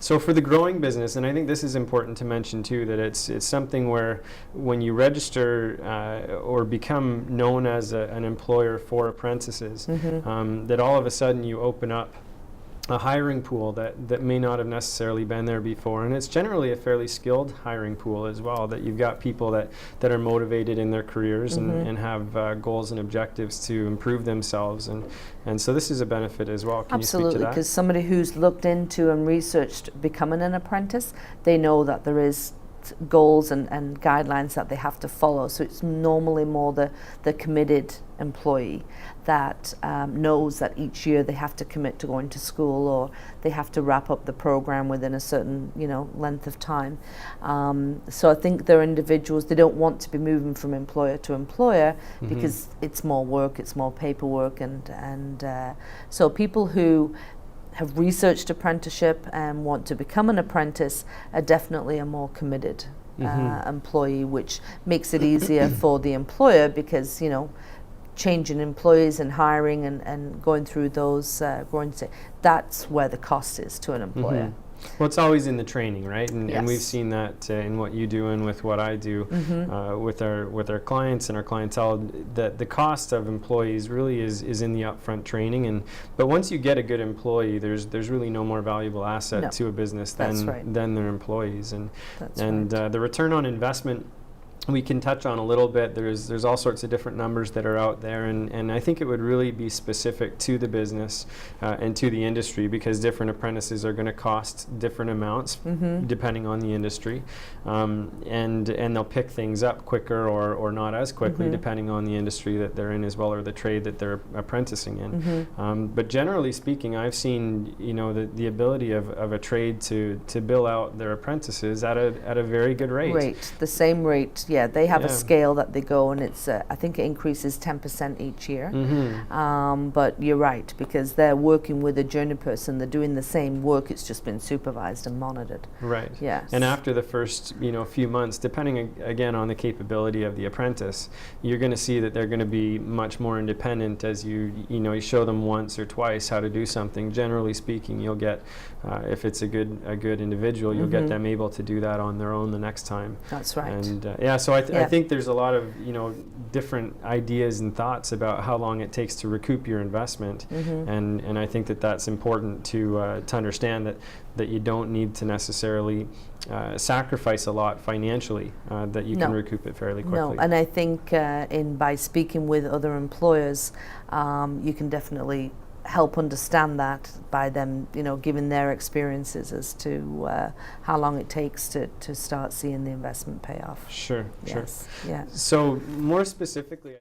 So for the growing business, and I think this is important to mention too, that it's something where when you register or become known as an employer for apprentices, that all of a sudden you open up a hiring pool that may not have necessarily been there before. And it's generally a fairly skilled hiring pool as well, that you've got people that are motivated in their careers and have goals and objectives to improve themselves. And so this is a benefit as well. Can Absolutely, you speak to that? because somebody who's looked into and researched becoming an apprentice, they know that there is goals and guidelines that they have to follow. So it's normally more the committed employee that knows that each year they have to commit to going to school, or they have to wrap up the program within a certain length of time. So I think they're individuals, they don't want to be moving from employer to employer because it's more work, it's more paperwork, and so people who have researched apprenticeship and want to become an apprentice are definitely a more committed employee, which makes it easier for the employer, because changing employees and hiring and going through those that's where the cost is to an employer. Well, it's always in the training, right? And, Yes. and we've seen that in what you do and with what I do with our clients and our clientele. That the cost of employees really is in the upfront training. But once you get a good employee, there's really no more valuable asset to a business than their employees. And the return on investment, we can touch on a little bit. There's all sorts of different numbers that are out there, and I think it would really be specific to the business and to the industry, because different apprentices are going to cost different amounts depending on the industry, and they'll pick things up quicker or not as quickly depending on the industry that they're in as well, or the trade that they're apprenticing in. But generally speaking, I've seen the ability of a trade to bill out their apprentices at a very good rate. The same rate. Yeah, they have a scale that they go, and it's I think it increases 10% each year. But you're right, because they're working with a junior person, they're doing the same work, it's just been supervised and monitored. Right. Yes. And after the first few months, depending again on the capability of the apprentice, you're going to see that they're going to be much more independent as you show them once or twice how to do something. Generally speaking, you'll get if it's a good individual, you'll get them able to do that on their own the next time. That's right. And so I think there's a lot of different ideas and thoughts about how long it takes to recoup your investment, and I think that's important to understand that you don't need to necessarily sacrifice a lot financially, that you can recoup it fairly quickly. No, and I think by speaking with other employers, you can definitely help understand that by them, giving their experiences as to how long it takes to start seeing the investment pay off. Sure. Yes. Yeah. So more specifically,